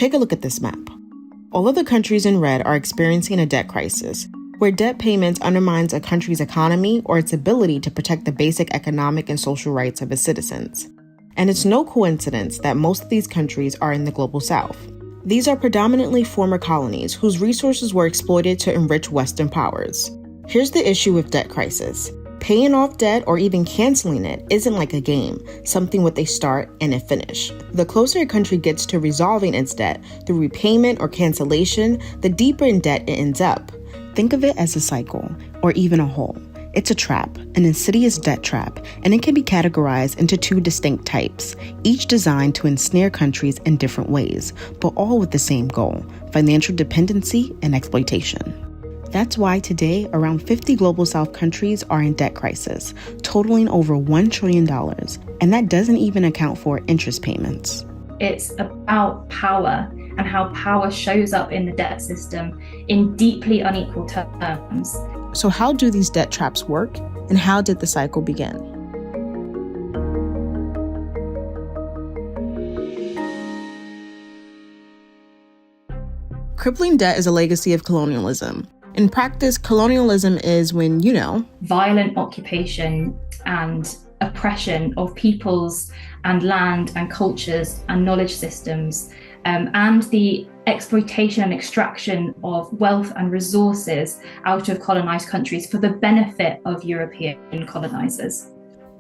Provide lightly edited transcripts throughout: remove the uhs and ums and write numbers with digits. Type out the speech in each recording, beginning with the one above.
Take a look at this map. All of the countries in red are experiencing a debt crisis, where debt payments undermines a country's economy or its ability to protect the basic economic and social rights of its citizens. And it's no coincidence that most of these countries are in the global south. These are predominantly former colonies whose resources were exploited to enrich Western powers. Here's the issue with debt crisis. Paying off debt or even canceling it isn't like a game, something with a start and a finish. The closer a country gets to resolving its debt through repayment or cancellation, the deeper in debt it ends up. Think of it as a cycle, or even a hole. It's a trap, an insidious debt trap, and it can be categorized into two distinct types, each designed to ensnare countries in different ways, but all with the same goal: financial dependency and exploitation. That's why today, around 50 global south countries are in debt crisis, totaling over $1 trillion, and that doesn't even account for interest payments. It's about power and how power shows up in the debt system in deeply unequal terms. So how do these debt traps work, and how did the cycle begin? Crippling debt is a legacy of colonialism. In practice, colonialism is when, violent occupation and oppression of peoples and land and cultures and knowledge systems, and the exploitation and extraction of wealth and resources out of colonized countries for the benefit of European colonizers.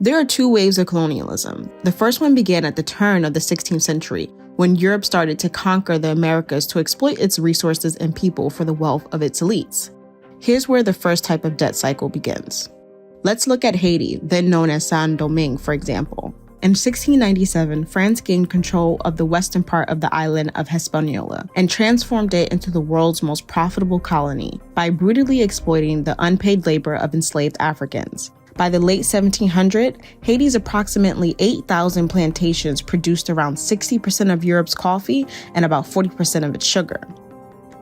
There are two waves of colonialism. The first one began at the turn of the 16th century, when Europe started to conquer the Americas to exploit its resources and people for the wealth of its elites. Here's where the first type of debt cycle begins. Let's look at Haiti, then known as Saint-Domingue, for example. In 1697, France gained control of the western part of the island of Hispaniola and transformed it into the world's most profitable colony by brutally exploiting the unpaid labor of enslaved Africans. By the late 1700s, Haiti's approximately 8,000 plantations produced around 60% of Europe's coffee and about 40% of its sugar.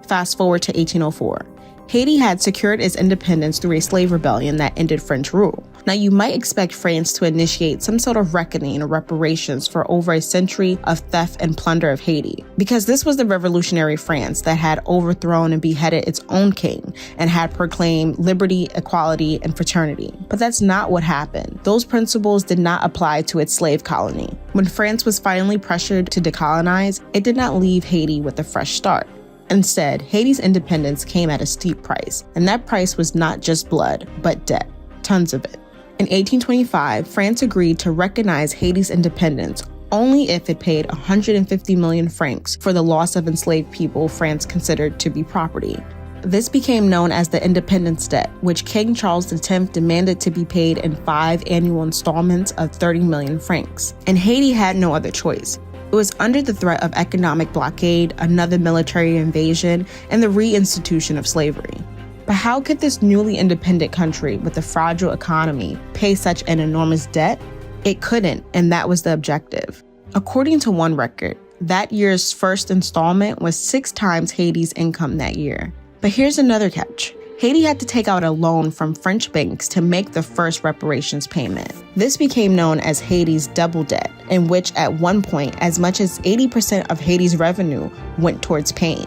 Fast forward to 1804. Haiti had secured its independence through a slave rebellion that ended French rule. Now, you might expect France to initiate some sort of reckoning or reparations for over a century of theft and plunder of Haiti, because this was the revolutionary France that had overthrown and beheaded its own king and had proclaimed liberty, equality, and fraternity. But that's not what happened. Those principles did not apply to its slave colony. When France was finally pressured to decolonize, it did not leave Haiti with a fresh start. Instead, Haiti's independence came at a steep price, and that price was not just blood, but debt, tons of it. In 1825, France agreed to recognize Haiti's independence only if it paid 150 million francs for the loss of enslaved people France considered to be property. This became known as the independence debt, which King Charles X demanded to be paid in 5 annual installments of 30 million francs. And Haiti had no other choice. It was under the threat of economic blockade, another military invasion, and the reinstitution of slavery. But how could this newly independent country with a fragile economy pay such an enormous debt? It couldn't, and that was the objective. According to one record, that year's first installment was 6 times Haiti's income that year. But here's another catch. Haiti had to take out a loan from French banks to make the first reparations payment. This became known as Haiti's double debt, in which at one point, as much as 80% of Haiti's revenue went towards paying.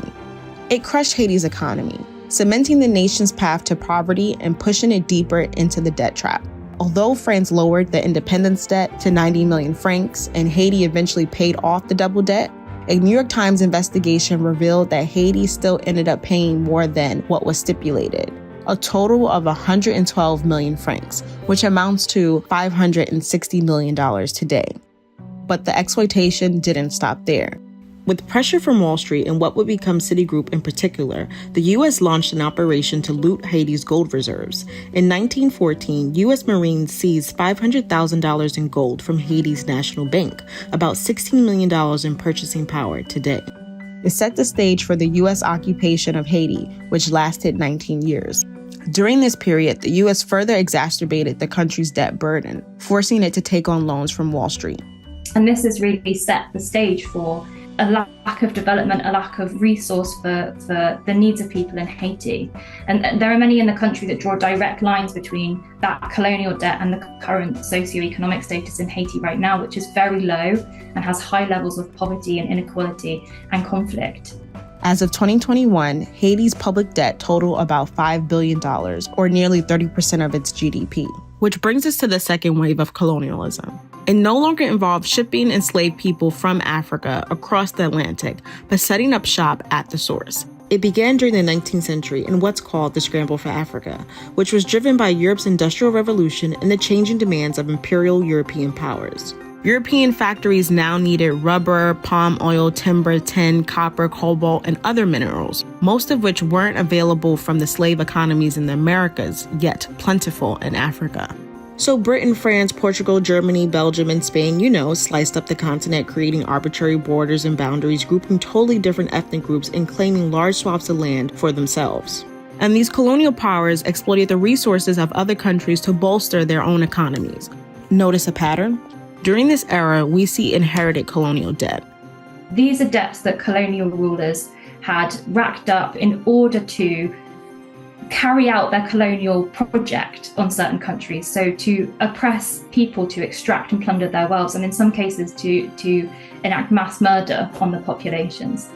It crushed Haiti's economy, cementing the nation's path to poverty and pushing it deeper into the debt trap. Although France lowered the independence debt to 90 million francs and Haiti eventually paid off the double debt, a New York Times investigation revealed that Haiti still ended up paying more than what was stipulated, a total of 112 million francs, which amounts to $560 million today. But the exploitation didn't stop there. With pressure from Wall Street and what would become Citigroup in particular, the U.S. launched an operation to loot Haiti's gold reserves. In 1914, U.S. Marines seized $500,000 in gold from Haiti's National Bank, about $16 million in purchasing power today. It set the stage for the U.S. occupation of Haiti, which lasted 19 years. During this period, the U.S. further exacerbated the country's debt burden, forcing it to take on loans from Wall Street. And this has really set the stage for a lack of development, a lack of resource for the needs of people in Haiti. And there are many in the country that draw direct lines between that colonial debt and the current socioeconomic status in Haiti right now, which is very low and has high levels of poverty and inequality and conflict. As of 2021, Haiti's public debt totaled about $5 billion, or nearly 30% of its GDP. Which brings us to the second wave of colonialism. It no longer involved shipping enslaved people from Africa across the Atlantic, but setting up shop at the source. It began during the 19th century in what's called the Scramble for Africa, which was driven by Europe's Industrial Revolution and the changing demands of imperial European powers. European factories now needed rubber, palm oil, timber, tin, copper, cobalt, and other minerals, most of which weren't available from the slave economies in the Americas, yet plentiful in Africa. So Britain, France, Portugal, Germany, Belgium, and Spain, sliced up the continent, creating arbitrary borders and boundaries, grouping totally different ethnic groups and claiming large swaths of land for themselves. And these colonial powers exploited the resources of other countries to bolster their own economies. Notice a pattern? During this era, we see inherited colonial debt. These are debts that colonial rulers had racked up in order to carry out their colonial project on certain countries. So to oppress people, to extract and plunder their wealth, and in some cases to enact mass murder on the populations.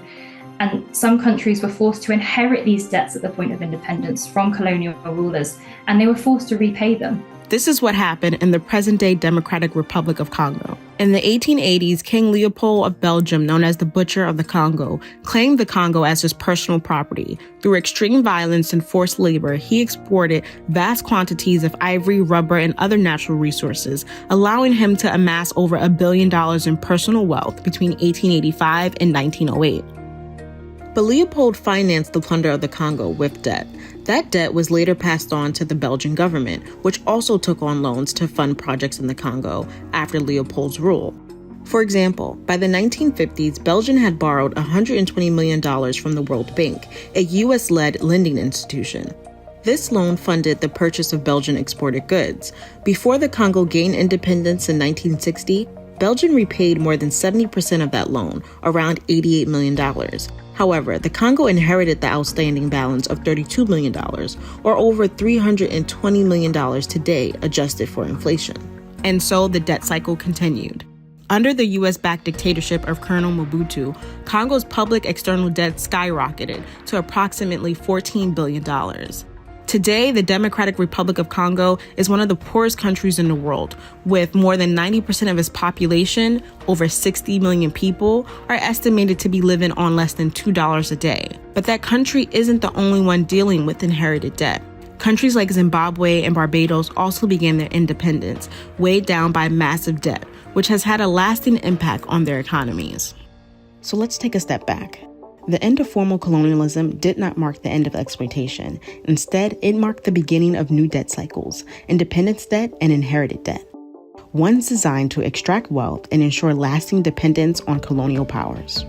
And some countries were forced to inherit these debts at the point of independence from colonial rulers, and they were forced to repay them. This is what happened in the present-day Democratic Republic of Congo. In the 1880s, King Leopold of Belgium, known as the Butcher of the Congo, claimed the Congo as his personal property. Through extreme violence and forced labor, he exported vast quantities of ivory, rubber, and other natural resources, allowing him to amass over $1 billion in personal wealth between 1885 and 1908. But Leopold financed the plunder of the Congo with debt. That debt was later passed on to the Belgian government, which also took on loans to fund projects in the Congo after Leopold's rule. For example, by the 1950s, Belgium had borrowed $120 million from the World Bank, a U.S.-led lending institution. This loan funded the purchase of Belgian exported goods. Before the Congo gained independence in 1960, Belgium repaid more than 70% of that loan, around $88 million. However, the Congo inherited the outstanding balance of $32 million, or over $320 million today, adjusted for inflation. And so the debt cycle continued. Under the U.S.-backed dictatorship of Colonel Mobutu, Congo's public external debt skyrocketed to approximately $14 billion. Today, the Democratic Republic of Congo is one of the poorest countries in the world, with more than 90% of its population, over 60 million people, are estimated to be living on less than $2 a day. But that country isn't the only one dealing with inherited debt. Countries like Zimbabwe and Barbados also began their independence, weighed down by massive debt, which has had a lasting impact on their economies. So let's take a step back. The end of formal colonialism did not mark the end of exploitation. Instead, it marked the beginning of new debt cycles, independence debt and inherited debt. Ones designed to extract wealth and ensure lasting dependence on colonial powers.